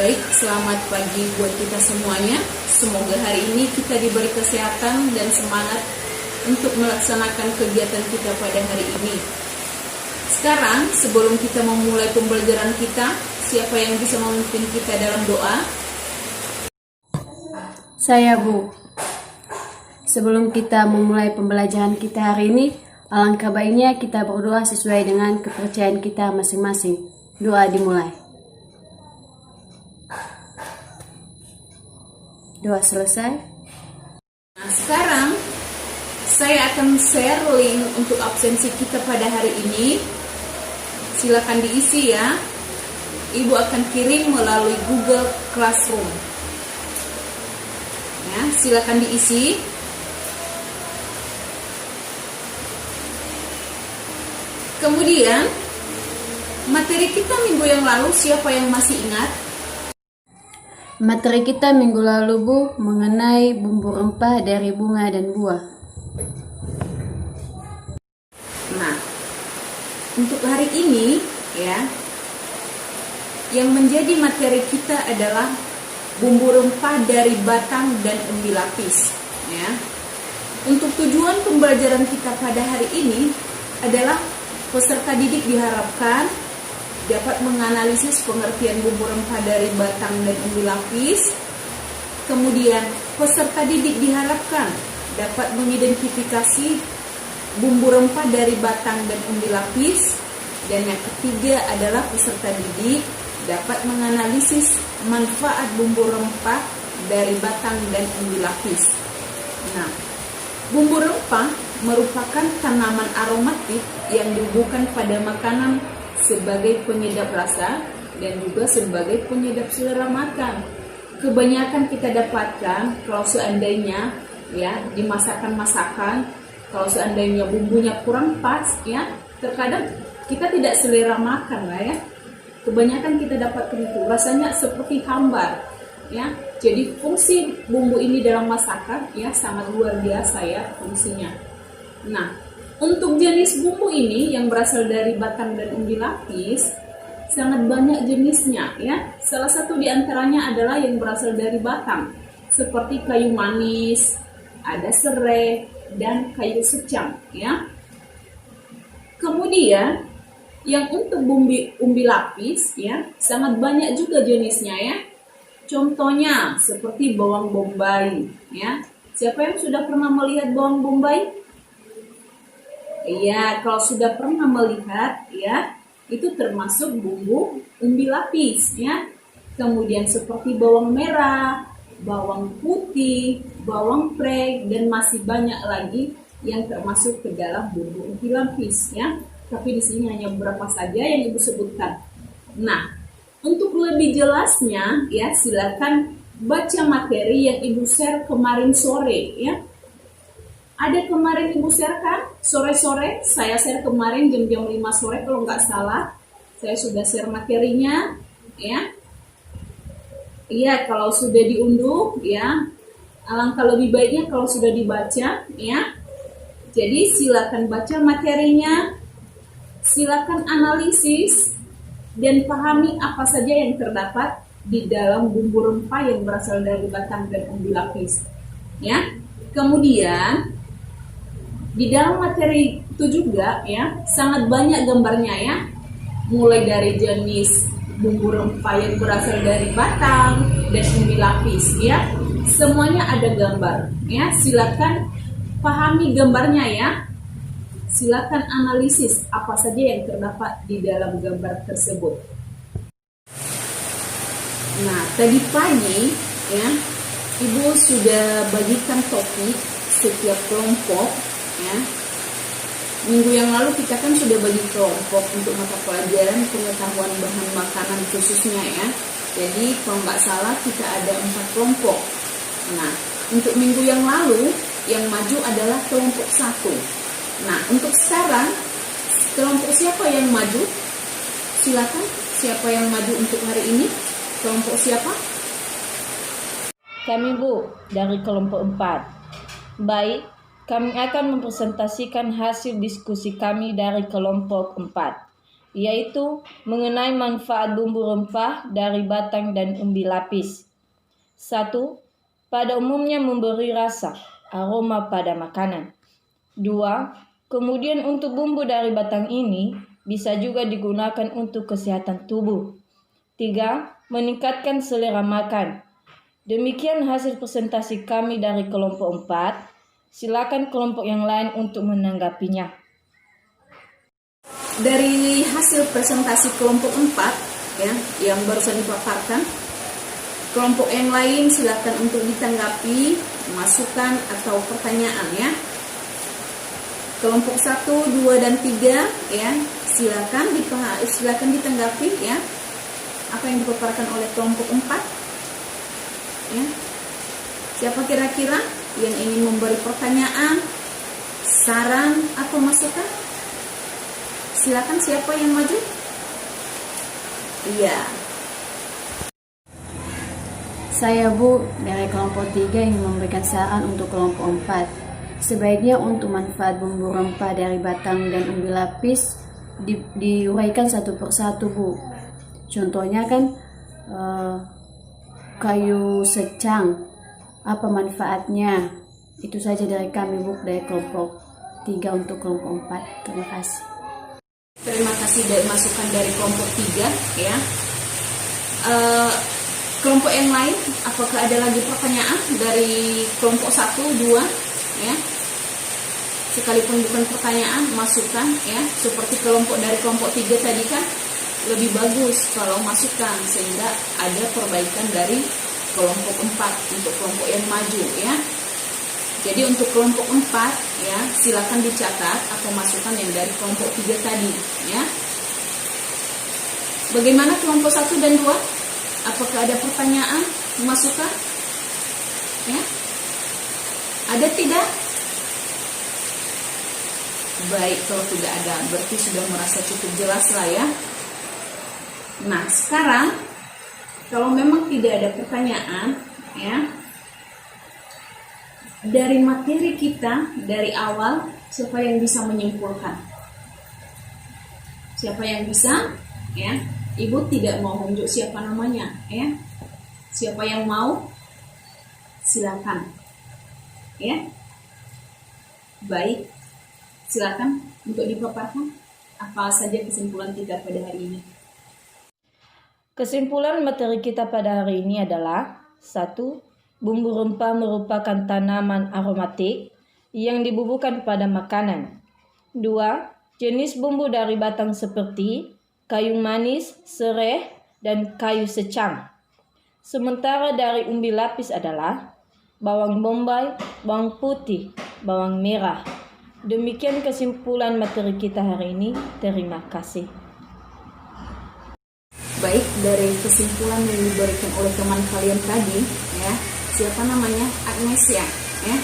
Baik, selamat pagi buat kita semuanya. Semoga hari ini kita diberi kesehatan dan semangat untuk melaksanakan kegiatan kita pada hari ini. Sekarang, sebelum kita memulai pembelajaran kita, siapa yang bisa memimpin kita dalam doa? Saya, Bu. Sebelum kita memulai pembelajaran kita hari ini, alangkah baiknya kita berdoa sesuai dengan kepercayaan kita masing-masing. Doa dimulai. Doa selesai. Nah, sekarang saya akan share link untuk absensi kita pada hari ini. Silakan diisi ya. Ibu akan kirim melalui Google Classroom. Ya, silakan diisi. Kemudian materi kita minggu yang lalu, siapa yang masih ingat? Materi kita minggu lalu, Bu, mengenai bumbu rempah dari bunga dan buah. Nah, untuk hari ini ya, yang menjadi materi kita adalah bumbu rempah dari batang dan umbi lapis ya. Untuk tujuan pembelajaran kita pada hari ini adalah peserta didik diharapkan dapat menganalisis pengertian bumbu rempah dari batang dan umbi lapis. Kemudian peserta didik diharapkan dapat mengidentifikasi bumbu rempah dari batang dan umbi lapis. Dan yang ketiga adalah peserta didik dapat menganalisis manfaat bumbu rempah dari batang dan umbi lapis. Nah, bumbu rempah merupakan tanaman aromatik yang dibubuhkan pada makanan sebagai penyedap rasa dan juga sebagai penyedap selera makan. Kebanyakan kita dapatkan kalau seandainya ya di masakan-masakan, kalau seandainya bumbunya kurang pas ya, terkadang kita tidak selera makan lah ya. Kebanyakan kita dapatkan itu rasanya seperti hambar ya. Jadi fungsi bumbu ini dalam masakan ya sangat luar biasa ya fungsinya. Nah, untuk jenis bumbu ini yang berasal dari batang dan umbi lapis sangat banyak jenisnya ya. Salah satu di antaranya adalah yang berasal dari batang, seperti kayu manis, ada serai dan kayu secang ya. Kemudian yang untuk umbi lapis ya sangat banyak juga jenisnya ya. Contohnya seperti bawang bombay ya. Siapa yang sudah pernah melihat bawang bombay? Iya, kalau sudah pernah melihat ya, itu termasuk bumbu umbi lapis ya. Kemudian seperti bawang merah, bawang putih, bawang prei dan masih banyak lagi yang termasuk ke dalam bumbu umbi lapis ya. Tapi di sini hanya beberapa saja yang Ibu sebutkan. Nah, untuk lebih jelasnya ya silakan baca materi yang Ibu share kemarin sore ya. Ada kemarin Ibu share kan? Sore-sore, saya share kemarin jam 5 sore kalau nggak salah. Saya sudah share materinya, ya. Iya, kalau sudah diunduh, ya. Alangkah lebih baiknya kalau sudah dibaca, ya. Jadi silakan baca materinya, silakan analisis, dan pahami apa saja yang terdapat di dalam bumbu rempah yang berasal dari batang dan umbi lapis, ya. Kemudian di dalam materi itu juga ya sangat banyak gambarnya ya, mulai dari jenis bumbu rempah yang berasal dari batang dan umbi lapis ya, semuanya ada gambar ya. Silakan pahami gambarnya ya, silakan analisis apa saja yang terdapat di dalam gambar tersebut. Nah, tadi pagi ya Ibu sudah bagikan topik setiap kelompok ya. Minggu yang lalu kita kan sudah bagi kelompok untuk mata pelajaran pengetahuan bahan makanan khususnya ya. Jadi kalau nggak salah kita ada 4 kelompok. Nah, untuk minggu yang lalu yang maju adalah kelompok 1. Nah, untuk sekarang kelompok siapa yang maju? Silakan, siapa yang maju untuk hari ini? Kelompok siapa? Kami, Bu, dari kelompok 4. Baik, kami akan mempresentasikan hasil diskusi kami dari kelompok 4. yaitu mengenai manfaat bumbu rempah dari batang dan umbi lapis. 1. Pada umumnya memberi rasa, aroma pada makanan. 2. Kemudian untuk bumbu dari batang ini bisa juga digunakan untuk kesehatan tubuh. 3. Meningkatkan selera makan. Demikian hasil presentasi kami dari kelompok 4. Silakan kelompok yang lain untuk menanggapinya. Dari hasil presentasi kelompok 4 ya, yang barusan dipaparkan, kelompok yang lain silakan untuk ditanggapi masukan atau pertanyaan ya. Kelompok 1, 2, dan 3 ya, silakan ditanggapi ya apa yang dipaparkan oleh kelompok 4 ya. Siapa kira-kira yang ingin memberi pertanyaan, saran, atau masukan? Silakan, siapa yang maju? Iya. Saya Bu dari kelompok 3 ingin memberikan saran untuk kelompok 4. Sebaiknya untuk manfaat bumbu rempah dari batang dan umbi lapis diuraikan satu persatu Bu. Contohnya kan kayu secang, apa manfaatnya? Itu saja dari kami Bu dari kelompok 3 untuk kelompok 4. Terima kasih. Terima kasih dari masukan dari kelompok 3 ya. Kelompok yang lain, apakah ada lagi pertanyaan dari kelompok 1, 2 ya? Sekalipun bukan pertanyaan, masukan ya. Seperti dari kelompok 3 tadi kan lebih bagus kalau masukan, sehingga ada perbaikan dari kelompok 4 untuk kelompok yang maju ya. Jadi untuk kelompok 4 ya, silakan dicatat atau masukan yang dari kelompok 3 tadi ya. Bagaimana kelompok 1 dan 2? Apakah ada pertanyaan, masukan? Ya? Ada tidak? Baik, kalau tidak ada berarti sudah merasa cukup jelas lah ya. Nah, sekarang kalau memang tidak ada pertanyaan ya, dari materi kita dari awal, siapa yang bisa menyimpulkan? Siapa yang bisa? Ya, Ibu tidak mau menunjuk siapa namanya, ya. Siapa yang mau? Silakan. Ya. Baik. Silakan untuk dipaparkan apa saja kesimpulan kita pada hari ini. Kesimpulan materi kita pada hari ini adalah 1. Bumbu rempah merupakan tanaman aromatik yang dibubuhkan pada makanan. 2. Jenis bumbu dari batang seperti kayu manis, sereh, dan kayu secang. Sementara dari umbi lapis adalah bawang bombay, bawang putih, bawang merah. Demikian kesimpulan materi kita hari ini. Terima kasih. Baik, dari kesimpulan yang diberikan oleh teman kalian tadi, ya, siapa namanya? Agnesia, ya,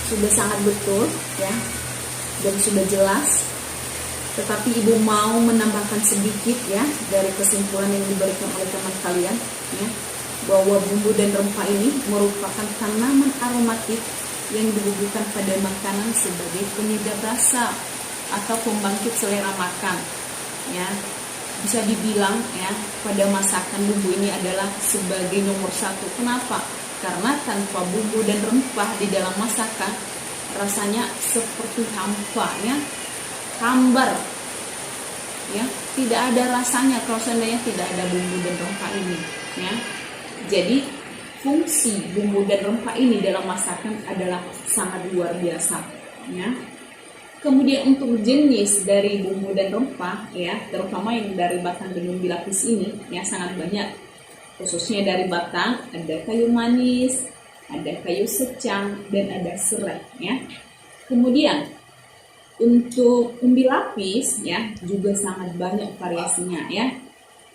sudah sangat betul, ya, dan sudah jelas. Tetapi Ibu mau menambahkan sedikit, ya, dari kesimpulan yang diberikan oleh teman kalian, ya, bahwa bumbu dan rempah ini merupakan tanaman aromatik yang dibubuhkan pada makanan sebagai penyedap rasa atau pembangkit selera makan, ya. Bisa dibilang ya, pada masakan bumbu ini adalah sebagai nomor 1. Kenapa? Karena tanpa bumbu dan rempah di dalam masakan, rasanya seperti hampa, ya, hambar, ya, tidak ada rasanya kalau seandainya tidak ada bumbu dan rempah ini, ya. Jadi fungsi bumbu dan rempah ini dalam masakan adalah sangat luar biasa, ya. Kemudian untuk jenis dari bumbu dan rempah, ya, terutama yang dari batang dan umbi lapis ini, ya, sangat banyak. Khususnya dari batang ada kayu manis, ada kayu secang, dan ada serai, ya. Kemudian untuk umbi lapis, ya, juga sangat banyak variasinya, ya.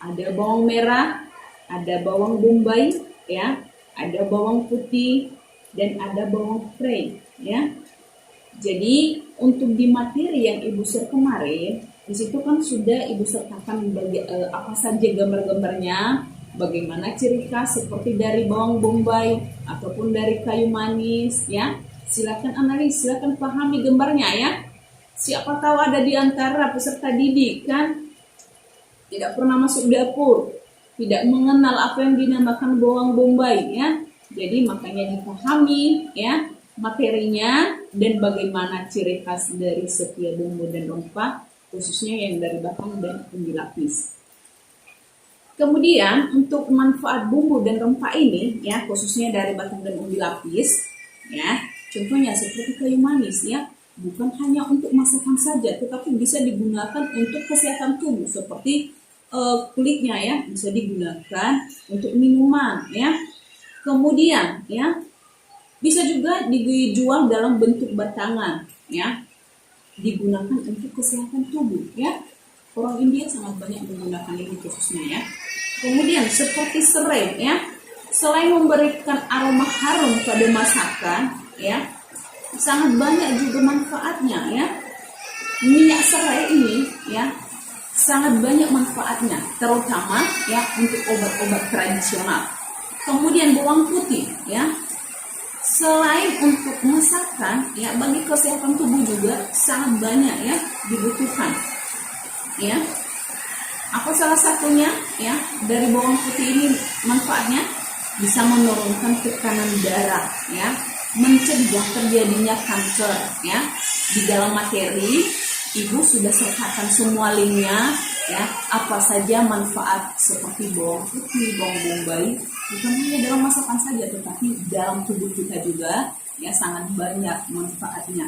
Ada bawang merah, ada bawang bombay, ya, ada bawang putih, dan ada bawang prei, ya. Jadi untuk di materi yang Ibu share kemarin, di situ kan sudah Ibu sertakan apa saja gambar-gambarnya, bagaimana ciri khas seperti dari bawang bombay ataupun dari kayu manis, ya. Silakan analis, silakan pahami gambarnya, ya. Siapa tahu ada di antara peserta didik kan tidak pernah masuk dapur, tidak mengenal apa yang dinamakan bawang bombay ya. Jadi makanya dipahami ya materinya dan bagaimana ciri khas dari setiap bumbu dan rempah, khususnya yang dari batang dan umbi lapis. Kemudian untuk manfaat bumbu dan rempah ini ya, khususnya dari batang dan umbi lapis ya, contohnya seperti kayu manis ya, bukan hanya untuk masakan saja, tetapi bisa digunakan untuk kesehatan tubuh seperti kulitnya ya, bisa digunakan untuk minuman ya. Kemudian ya, bisa juga dijual dalam bentuk batangan ya, digunakan untuk kesehatan tubuh ya. Orang India sangat banyak menggunakan ini khususnya ya. Kemudian seperti serai ya, selain memberikan aroma harum pada masakan ya, sangat banyak juga manfaatnya ya. Minyak serai ini ya sangat banyak manfaatnya, terutama ya untuk obat-obat tradisional. Kemudian bawang putih ya, selain untuk masakan ya, bagi kesehatan tubuh juga sangat banyak ya dibutuhkan ya. Apa salah satunya ya dari bawang putih ini manfaatnya? Bisa menurunkan tekanan darah ya, mencegah terjadinya kanker ya. Di dalam materi Ibu sudah sertakan semua linknya ya, apa saja manfaat seperti bawang putih, bawang bombay, bukan hanya dalam masakan saja tetapi dalam tubuh kita juga ya, sangat banyak manfaatnya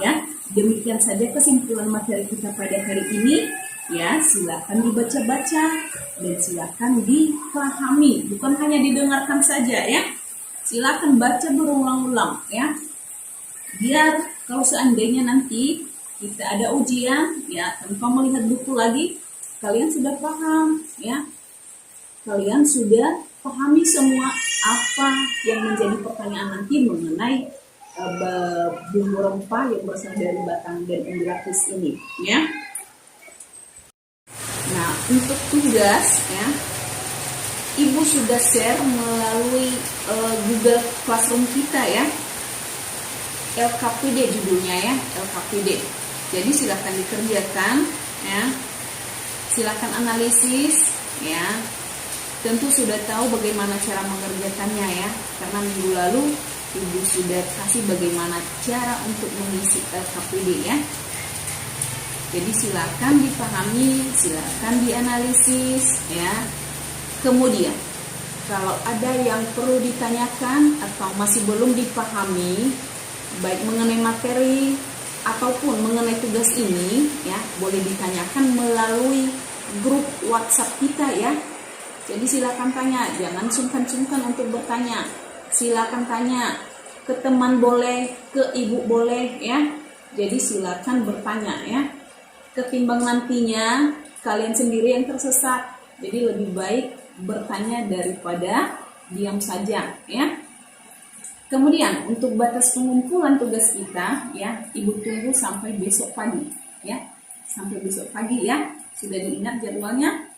ya. Demikian saja kesimpulan materi kita pada hari ini ya. Silakan dibaca-baca dan silakan dipahami, bukan hanya didengarkan saja ya. Silakan baca berulang-ulang ya, biar kalau seandainya nanti kita ada ujian ya, tanpa melihat buku lagi, kalian sudah paham ya, kalian sudah pahami semua apa yang menjadi pertanyaan nanti mengenai bumbu rempah yang berasal dari batang dan umbi lapis ini ya. Nah, untuk tugas ya, Ibu sudah share melalui Google Classroom kita ya, LKPD judulnya ya, LKPD. Jadi silakan dikerjakan ya, silakan analisis ya. Tentu sudah tahu bagaimana cara mengerjakannya ya, karena minggu lalu Ibu sudah kasih bagaimana cara untuk mengisi LKPD ya. Jadi silakan dipahami, silakan dianalisis ya. Kemudian kalau ada yang perlu ditanyakan atau masih belum dipahami, baik mengenai materi ataupun mengenai tugas ini ya, boleh ditanyakan melalui grup WhatsApp kita ya. Jadi silakan tanya, jangan sungkan-sungkan untuk bertanya. Silakan tanya ke teman boleh, ke ibu boleh ya. Jadi silakan bertanya ya. Ketimbang nantinya kalian sendiri yang tersesat. Jadi lebih baik bertanya daripada diam saja ya. Kemudian untuk batas pengumpulan tugas kita ya, Ibu tunggu sampai besok pagi ya. Sampai besok pagi ya. Sudah diingat jadwalnya?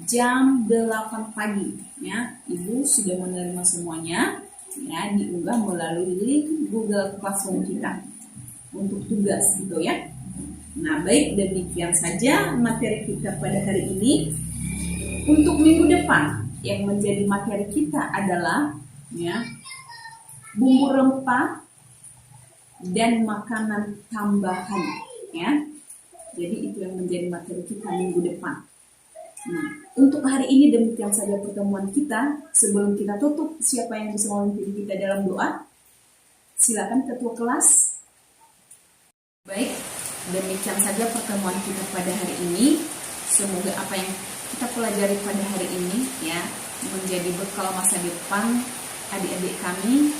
Jam 8 pagi ya. Ibu sudah menerima semuanya ya, diunggah melalui link Google Classroom kita untuk tugas gitu ya. Nah, baik, demikian saja materi kita pada hari ini. Untuk minggu depan yang menjadi materi kita adalah ya, bumbu rempah dan makanan tambahan ya. Jadi itu yang menjadi materi kita minggu depan. Nah, untuk hari ini demikian saja pertemuan kita. Sebelum kita tutup, siapa yang bisa memimpin kita dalam doa? Silakan ketua kelas. Baik, demikian saja pertemuan kita pada hari ini. Semoga apa yang kita pelajari pada hari ini ya menjadi bekal masa depan adik-adik kami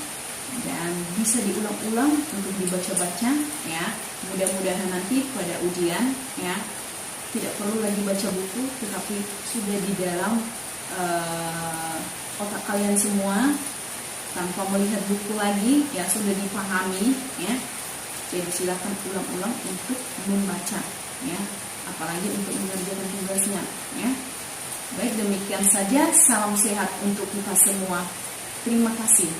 dan bisa diulang-ulang untuk dibaca-baca ya. Mudah-mudahan nanti pada ujian ya tidak perlu lagi baca buku, tetapi sudah di dalam otak kalian semua tanpa melihat buku lagi ya, sudah dipahami ya. Jadi silakan ulang-ulang untuk membaca ya, apalagi untuk mengerjakan tugasnya ya. Baik, demikian saja. Salam sehat untuk kita semua. Terima kasih.